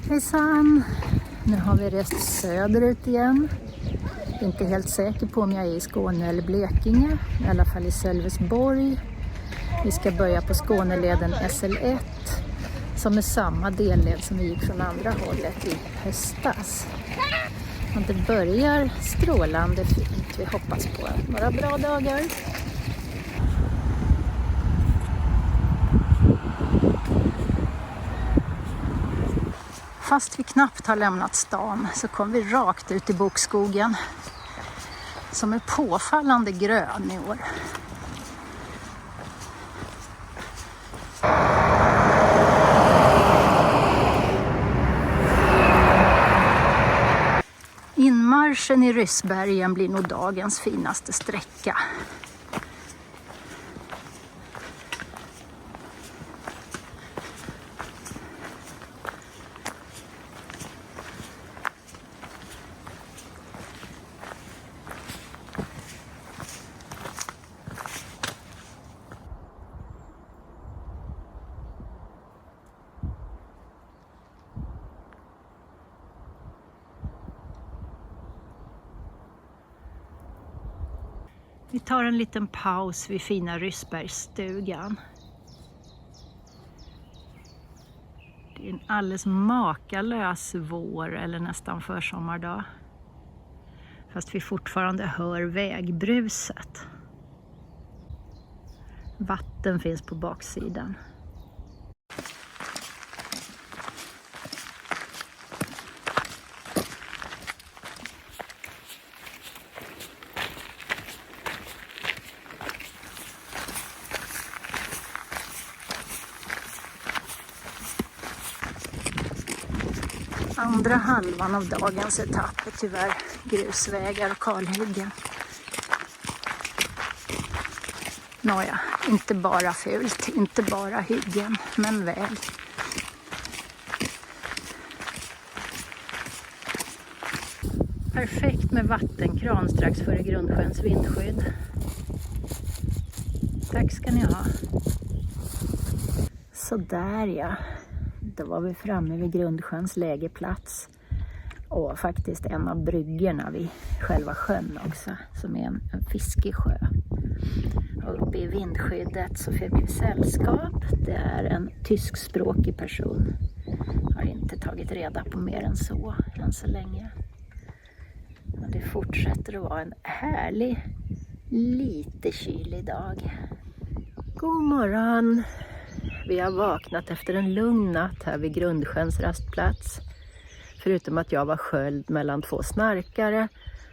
Hejsan! Nu har vi rest söderut igen. Jag är inte helt säker på om jag är i Skåne eller Blekinge. I alla fall i Sölvesborg. Vi ska börja på Skåneleden SL1 som är samma delled som vi gick från andra hållet i höstas. Och det börjar strålande fint. Vi hoppas på några bra dagar. Fast vi knappt har lämnat stan så kom vi rakt ut i bokskogen som är påfallande grön i år. Inmarschen i Ryssbergen blir nog dagens finaste sträcka. Vi tar en liten paus vid fina Ryssbergsstugan. Det är en alldeles makalös vår eller nästan försommardag. Fast vi fortfarande hör vägbruset. Vatten finns på baksidan. Andra halvan av dagens etapp är tyvärr grusvägar och kalhyggen. Nåja, inte bara fult, inte bara hyggen, men väl. Perfekt med vattenkran strax före Grundsjöns vindskydd. Tack ska ni ha. Så där ja. Då var vi framme vid Grundsjöns lägerplats och faktiskt en av bryggorna vid själva sjön också, som är en fiskesjö. Och uppe i vindskyddet så fick vi sällskap. Det är en tyskspråkig person. Har inte tagit reda på mer än så än så länge. Och det fortsätter att vara en härlig, lite kylig dag. God morgon! Vi har vaknat efter en lugn natt här vid Grundsjöns rastplats. Förutom att jag var sköld mellan två snarkare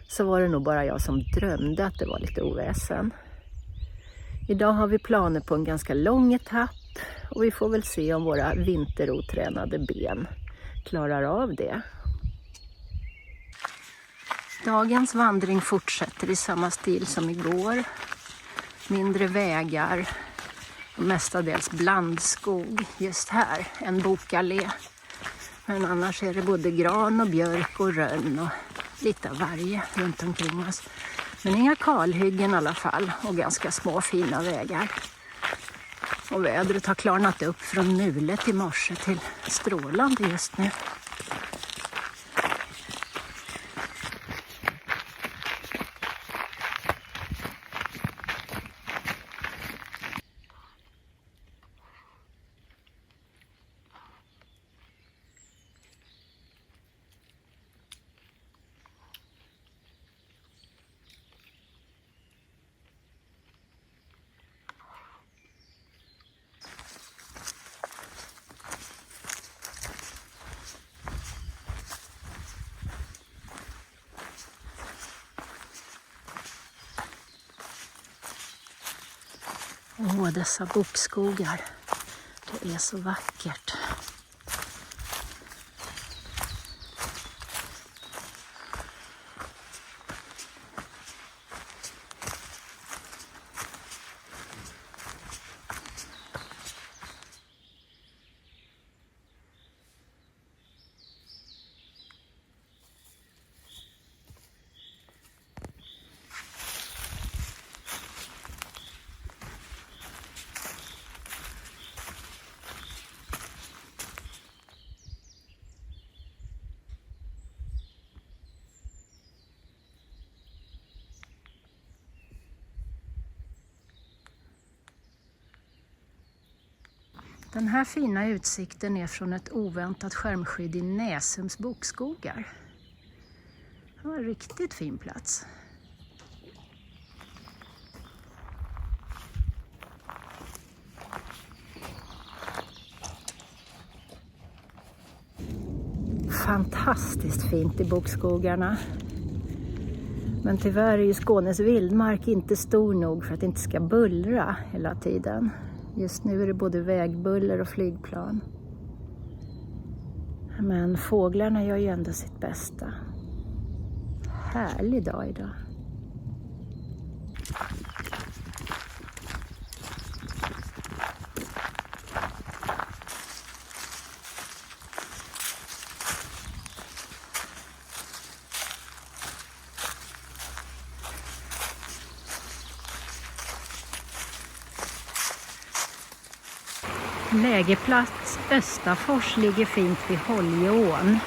så var det nog bara jag som drömde att det var lite oväsen. Idag har vi planer på en ganska lång etapp och vi får väl se om våra vinterotränade ben klarar av det. Dagens vandring fortsätter i samma stil som igår. Mindre vägar. Och mestadels blandskog just här, en bokallé. Men annars är det både gran och björk och rönn och lite av varje runt omkring oss. Men inga kalhyggen i alla fall och ganska små fina vägar. Och vädret har klarnat upp från mulet i morse till strålande just nu. Åh, dessa bokskogar. Det är så vackert. Den här fina utsikten är från ett oväntat skärmskydd i Näsums bokskogar. Det var en riktigt fin plats. Fantastiskt fint i bokskogarna. Men tyvärr är ju Skånes vildmark inte stor nog för att det inte ska bullra hela tiden. Just nu är det både vägbuller och flygplan. Men fåglarna gör ju ändå sitt bästa. Härlig dag idag. Lägerplats Östafors ligger fint vid Holjeån.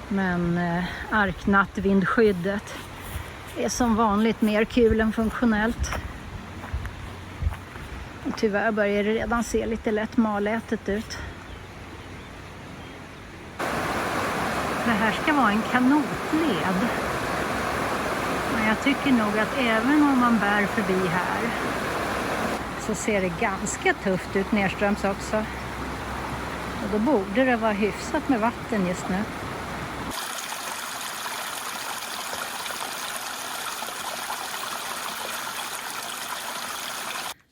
Men arknattvindskyddet är som vanligt mer kul än funktionellt. Och tyvärr börjar det redan se lite lätt malätet ut. Det här ska vara en kanotled. Men jag tycker nog att även om man bär förbi här så ser det ganska tufft ut nerströms också. Och då borde det vara hyfsat med vatten just nu.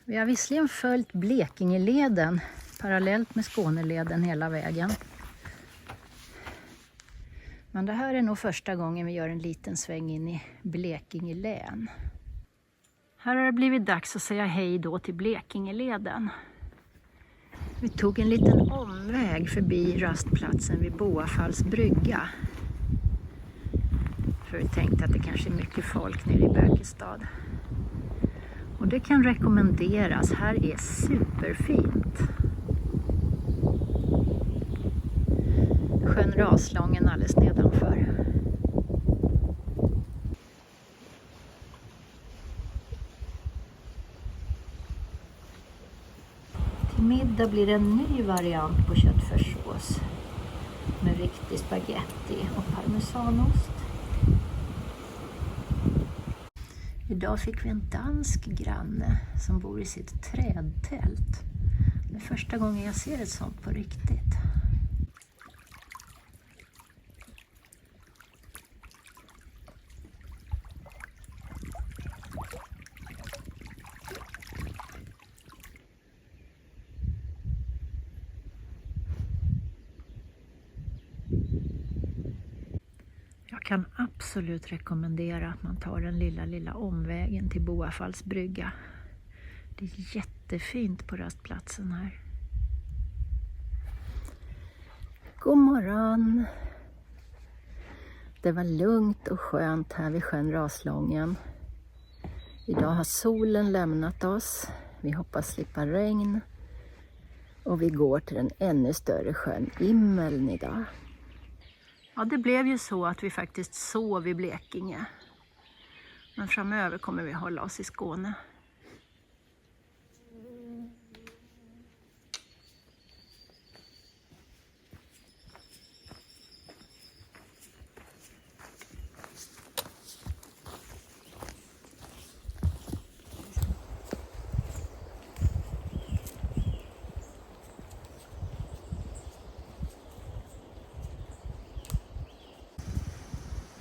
Vi har visserligen följt Blekingeleden parallellt med Skåneleden hela vägen. Men det här är nog första gången vi gör en liten sväng in i Blekinge län. Här har det blivit dags att säga hej då till Blekingeleden. Vi tog en liten omväg förbi rastplatsen vid Boafalls brygga. För vi tänkte att det kanske är mycket folk nere i Bökestad. Och det kan rekommenderas, här är superfint. Sjön Raslången alldeles nedanför. Till middag blir det en ny variant på köttfärssås med riktig spaghetti och parmesanost. Idag fick vi en dansk granne som bor i sitt trädtält. Det är första gången jag ser ett sånt på riktigt. Jag kan absolut rekommendera att man tar den lilla omvägen till Boafalls brygga. Det är jättefint på rastplatsen här. God morgon! Det var lugnt och skönt här vid sjön Raslången. Idag har solen lämnat oss. Vi hoppas slippa regn. Och vi går till den ännu större sjön Immeln idag. Ja, det blev ju så att vi faktiskt sov i Blekinge. Men framöver kommer vi hålla oss i Skåne.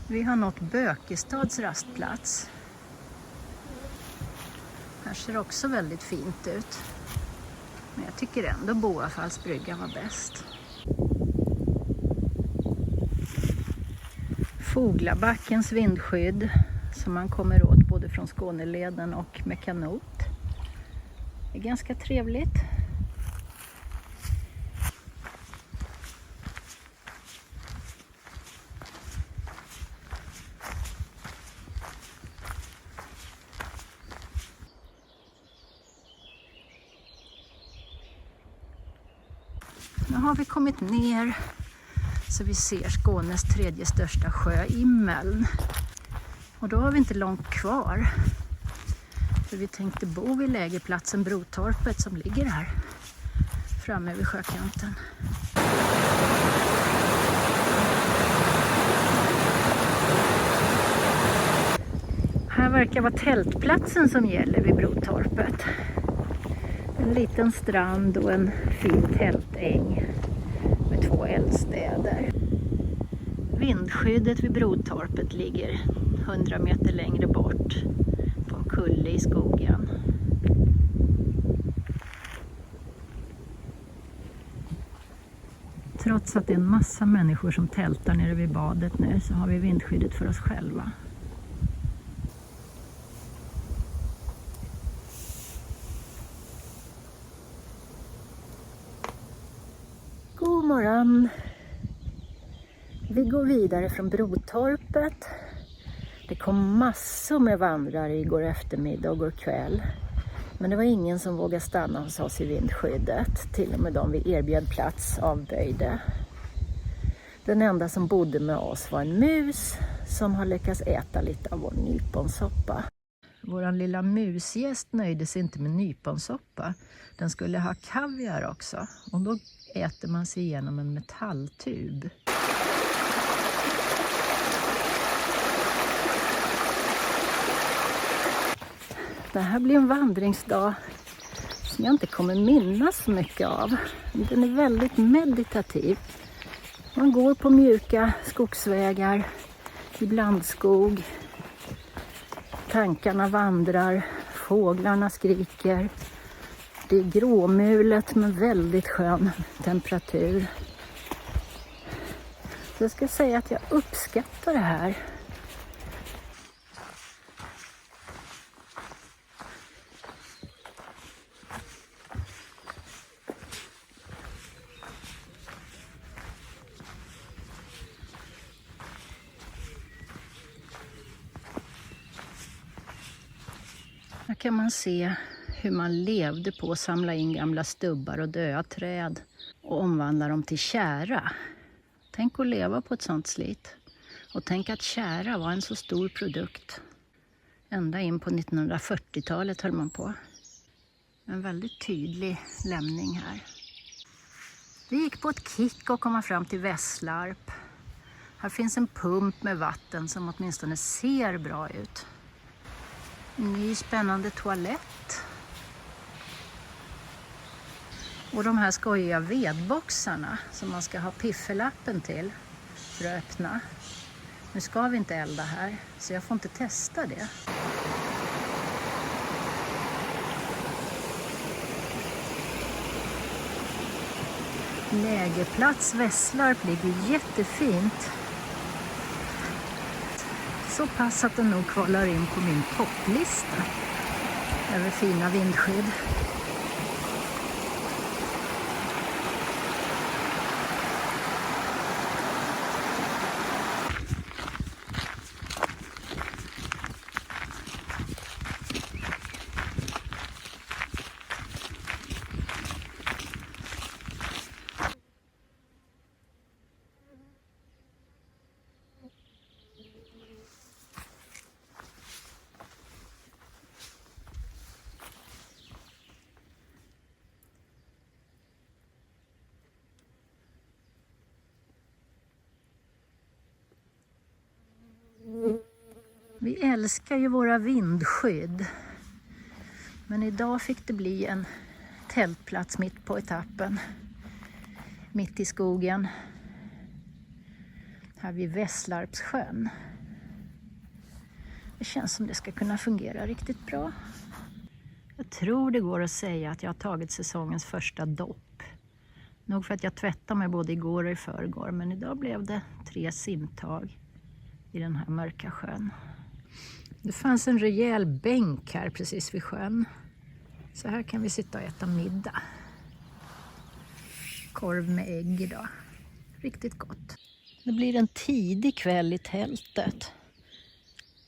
Vi har nått Bökestads rastplats. Här ser det också väldigt fint ut. Men jag tycker ändå Boafalls brygga var bäst. Foglabackens vindskydd som man kommer åt både från Skåneleden och med kanot. Det är ganska trevligt. Nu har vi kommit ner så vi ser Skånes tredje största sjö, Immeln. Och då har vi inte långt kvar. För vi tänkte bo vid lägerplatsen Brotorpet som ligger här framme vid sjökanten. Här verkar vara tältplatsen som gäller vid Brotorpet. En liten strand och en fin tältäng med 2 eldstäder. Vindskyddet vid Brotorpet ligger 100 meter längre bort på en kulle i skogen. Trots att det är en massa människor som tältar nere vid badet nu så har vi vindskyddet för oss själva. God morgon! Vi går vidare från Brotorpet. Det kom massor med vandrare igår eftermiddag och igår kväll. Men det var ingen som vågade stanna hos oss i vindskyddet. Till och med de vi erbjöd plats avböjde. Den enda som bodde med oss var en mus som har lyckats äta lite av vår nyponsoppa. Vår lilla musgäst nöjde sig inte med nyponsoppa. Den skulle ha kaviar också. Och då äter man sig igenom en metalltub. Det här blir en vandringsdag som jag inte kommer minnas så mycket av. Den är väldigt meditativ. Man går på mjuka skogsvägar i blandskog. Tankarna vandrar, fåglarna skriker. Det är gråmulet med väldigt skön temperatur. Så jag ska säga att jag uppskattar det här. Här kan man se hur man levde på att samla in gamla stubbar och döda träd och omvandla dem till tjära. Tänk att leva på ett sånt slit. Och tänk att tjära var en så stor produkt. Ända in på 1940-talet höll man på. En väldigt tydlig lämning här. Vi gick på ett kick och kom fram till Vässlarp. Här finns en pump med vatten som åtminstone ser bra ut. En ny spännande toalett. Och de här skojiga vedboxarna som man ska ha piffelappen till för att öppna. Nu ska vi inte elda här så jag får inte testa det. Lägerplats Vässlarp ligger jättefint. Så pass att den nog kvalar in på min topplista över fina vindskydd. Vi älskar ju våra vindskydd. Men idag fick det bli en tältplats mitt på etappen. Mitt i skogen. Här vid Vässlarpssjön. Det känns som det ska kunna fungera riktigt bra. Jag tror det går att säga att jag har tagit säsongens första dopp. Nog för att jag tvättade mig både igår och i förrgår. Men idag blev det 3 simtag i den här mörka sjön. Det fanns en rejäl bänk här precis vid sjön. Så här kan vi sitta och äta middag. Korv med ägg idag. Riktigt gott. Det blir en tidig kväll i tältet.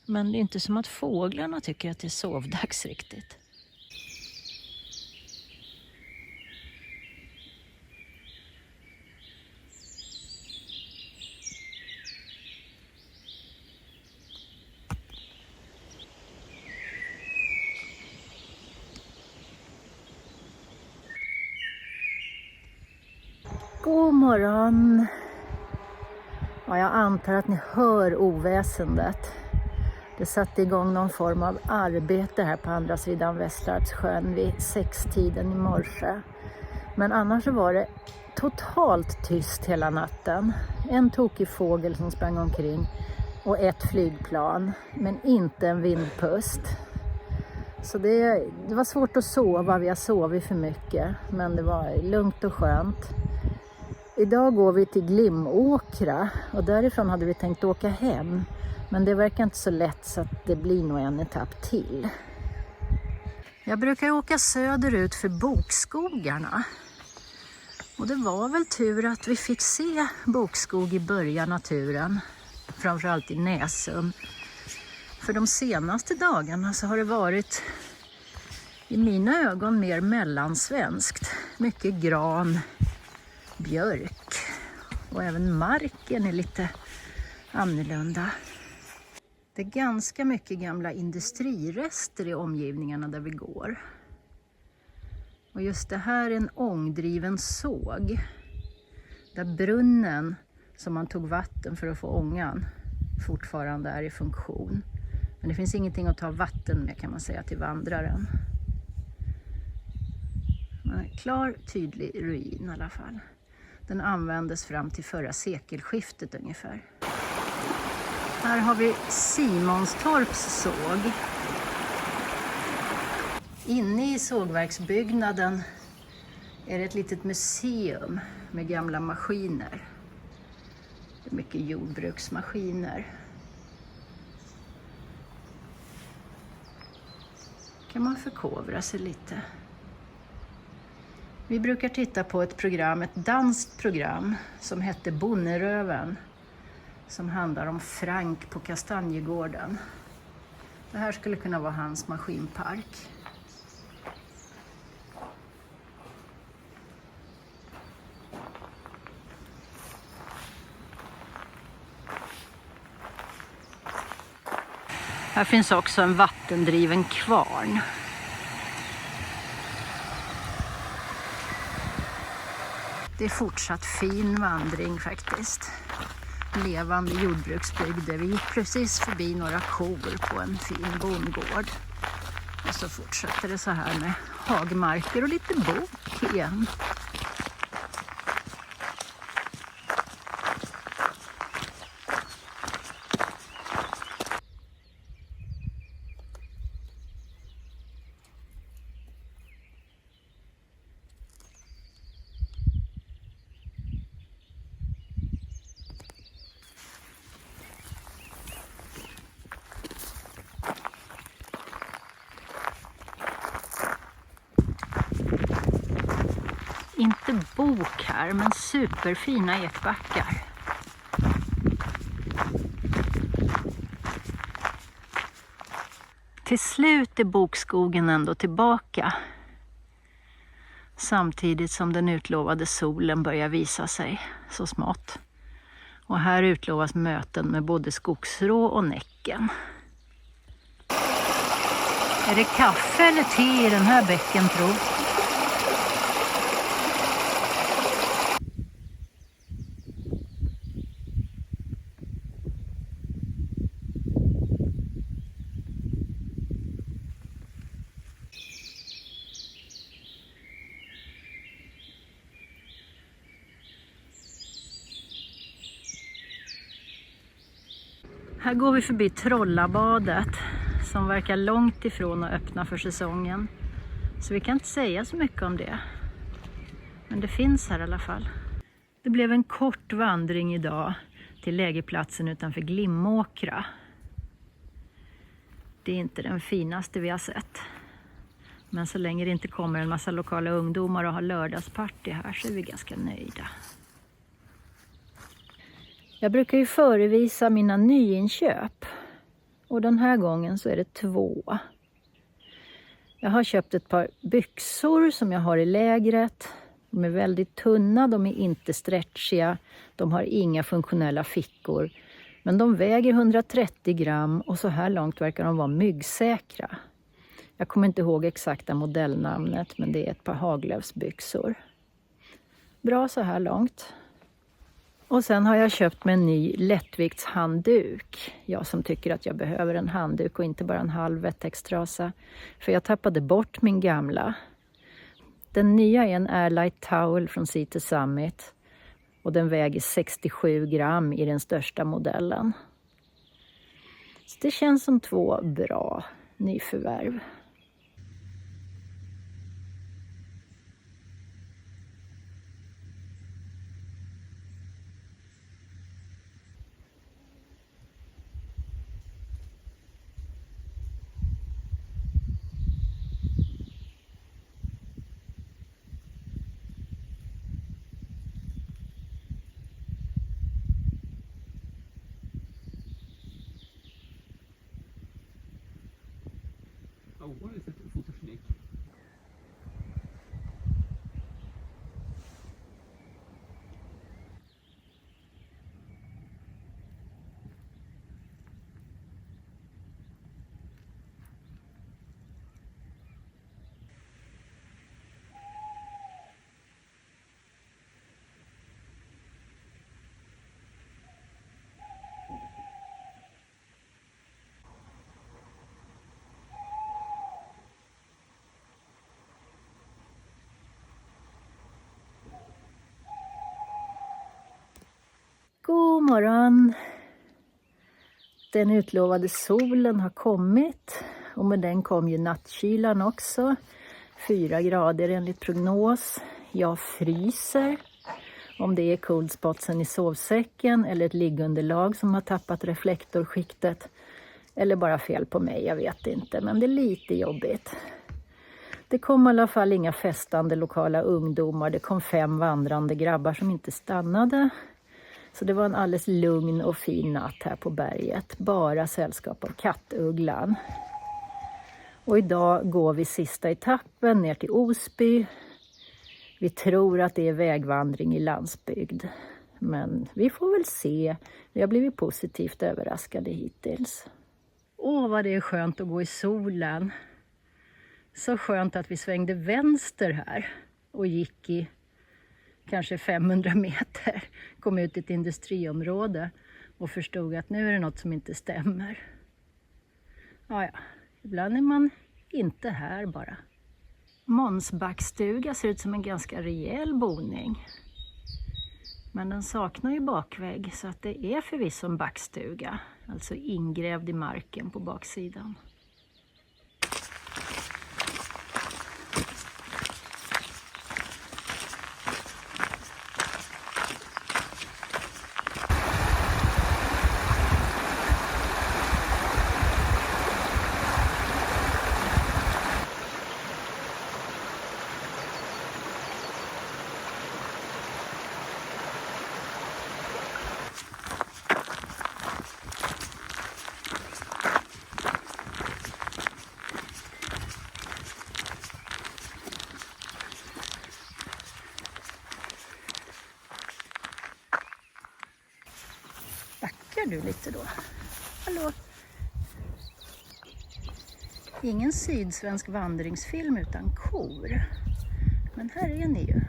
Men det är inte som att fåglarna tycker att det är sovdags riktigt. morgon. Ja, jag antar att ni hör oväsendet. Det satte igång någon form av arbete här på andra sidan Västerarpssjön vid 6-tiden i morse. Men annars så var det totalt tyst hela natten. En tokig fågel som sprang omkring och ett flygplan, men inte en vindpust. Så det var svårt att sova, vi har sovit för mycket, men det var lugnt och skönt. Idag går vi till Glimåkra och därifrån hade vi tänkt åka hem. Men det verkar inte så lätt så att det blir nog en etapp till. Jag brukar åka söderut för bokskogarna. Och det var väl tur att vi fick se bokskog i början av turen. Framförallt i Näsum. För de senaste dagarna så har det varit i mina ögon mer mellansvenskt. Mycket gran, björk och även marken är lite annorlunda. Det är ganska mycket gamla industrirester i omgivningarna där vi går. Och just det här är en ångdriven såg. Där brunnen som man tog vatten för att få ångan fortfarande är i funktion. Men det finns ingenting att ta vatten med kan man säga till vandraren. Men klar, tydlig ruin i alla fall. Den användes fram till förra sekelskiftet ungefär. Här har vi Simonstorps såg. Inne i sågverksbyggnaden är det ett litet museum med gamla maskiner. Det är mycket jordbruksmaskiner. Kan man förkovra sig lite. Vi brukar titta på ett danskt program som hette Bonneröven. Som handlar om Frank på Kastanjegården. Det här skulle kunna vara hans maskinpark. Här finns också en vattendriven kvarn. Det är fortsatt fin vandring faktiskt. Levande jordbruksbygder. Vi gick precis förbi några kor på en fin bondgård. Och så fortsätter det så här med hagmarker och lite bok igen. Inte bok här, men superfina ekbackar. Till slut är bokskogen ändå tillbaka. Samtidigt som den utlovade solen börjar visa sig så smått. Och här utlovas möten med både skogsrå och näcken. Är det kaffe eller te i den här bäcken tro? Här går vi förbi Trollabadet som verkar långt ifrån att öppna för säsongen. Så vi kan inte säga så mycket om det. Men det finns här i alla fall. Det blev en kort vandring idag till lägerplatsen utanför Glimåkra. Det är inte den finaste vi har sett. Men så länge det inte kommer en massa lokala ungdomar och har lördagsparty här så är vi ganska nöjda. Jag brukar ju förevisa mina nyinköp. Och den här gången så är det 2. Jag har köpt ett par byxor som jag har i lägret. De är väldigt tunna, de är inte stretchiga. De har inga funktionella fickor. Men de väger 130 gram och så här långt verkar de vara myggsäkra. Jag kommer inte ihåg exakta modellnamnet men det är ett par Haglöfsbyxor. Bra så här långt. Och sen har jag köpt mig en ny lättviktshandduk. Jag som tycker att jag behöver en handduk och inte bara en halv wettextrasa. För jag tappade bort min gamla. Den nya är en Airlight Towel från Sea to Summit. Och den väger 67 gram i den största modellen. Så det känns som 2 bra nyförvärv. Oh, what is it? Fotosnick. God morgon! Den utlovade solen har kommit och med den kom ju nattkylan också. 4 grader enligt prognos. Jag fryser. Om det är cold spotsen i sovsäcken eller ett liggunderlag som har tappat reflektorskiktet. Eller bara fel på mig, jag vet inte. Men det är lite jobbigt. Det kom i alla fall inga festande lokala ungdomar. Det kom 5 vandrande grabbar som inte stannade. Så det var en alldeles lugn och fin natt här på berget. Bara sällskap av kattugglan. Och idag går vi sista etappen ner till Osby. Vi tror att det är vägvandring i landsbygd. Men vi får väl se. Vi har blivit positivt överraskade hittills. Åh, vad det är skönt att gå i solen. Så skönt att vi svängde vänster här och gick i kanske 500 meter. Kom ut i ett industriområde och förstod att nu är det något som inte stämmer. Ja, ibland är man inte här bara. Måns backstuga ser ut som en ganska rejäl boning. Men den saknar ju bakvägg så att det är förvisso en backstuga. Alltså ingrävd i marken på baksidan. Du lite då. Hallå. Ingen sydsvensk vandringsfilm utan kor. Men här är ni ju.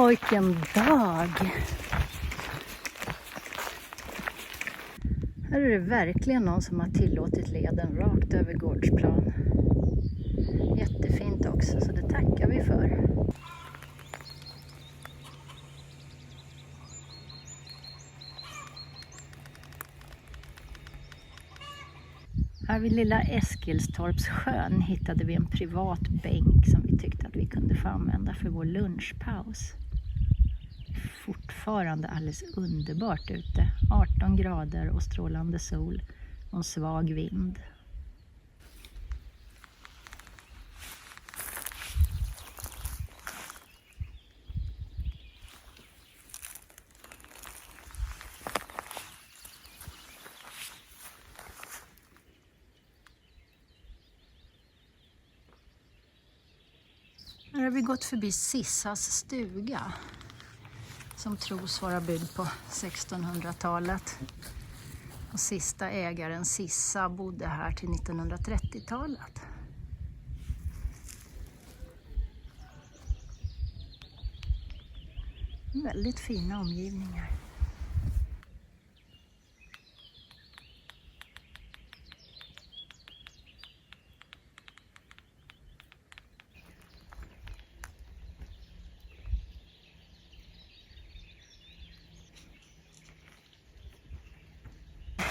Vilken dag! Här är det verkligen någon som har tillåtit leden rakt över gårdsplan. Jättefint också, så det tackar vi för. Här vid lilla Eskilstorpssjön hittade vi en privat bänk som vi tyckte att vi kunde få använda för vår lunchpaus. Fortfarande alldeles underbart ute. 18 grader och strålande sol och en svag vind. Här har vi gått förbi Sissas stuga som tros vara byggd på 1600-talet. Och sista ägaren Sissa bodde här till 1930-talet. Väldigt fina omgivningar.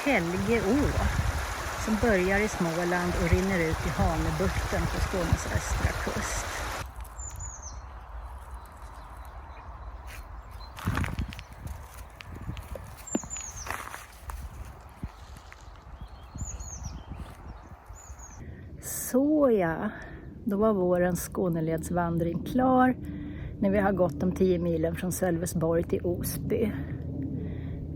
Helge å som börjar i Småland och rinner ut i Hanöbukten på Skånes östra kust. Så ja, då var vårens Skåneledsvandring klar när vi har gått de 10 milen från Sölvesborg till Osby.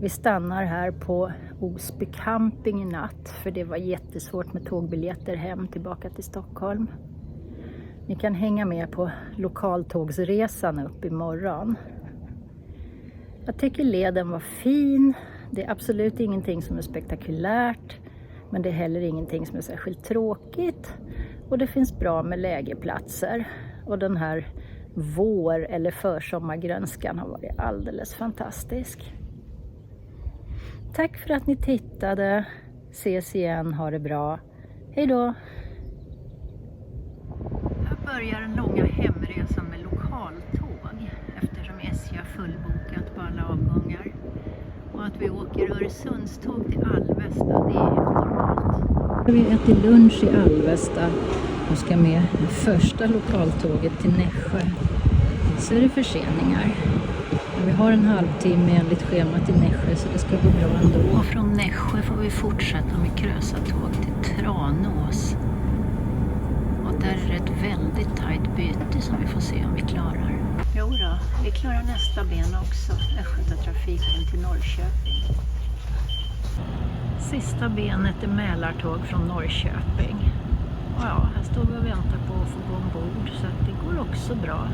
Vi stannar här på Osby camping i natt för det var jättesvårt med tågbiljetter hem tillbaka till Stockholm. Ni kan hänga med på lokaltågsresan upp imorgon. Jag tycker leden var fin. Det är absolut ingenting som är spektakulärt, men det är heller ingenting som är särskilt tråkigt. Och det finns bra med lägerplatser. Och den här vår- eller försommargrönskan har varit alldeles fantastisk. Tack för att ni tittade. Ses igen. Ha det bra. Hej då! Här börjar den långa hemresan med lokaltåg eftersom SJ har fullbokat på alla avgångar. Och att vi åker Öresundståg till Alvesta, det är normalt. Vi äter lunch i Alvesta och ska med första lokaltåget till Nässjö. Så är det förseningar. Vi har en halvtimme enligt schemat i Nässjö så det ska gå bra ändå. Och från Nässjö får vi fortsätta med krösatåg till Tranås. Och där är det ett väldigt tajt byte som vi får se om vi klarar. Jo då, vi klarar nästa ben också. Östgötatrafiken till Norrköping. Sista benet är Mälartåg från Norrköping. Och ja, här står vi och väntar på att få gå ombord så att det går också bra.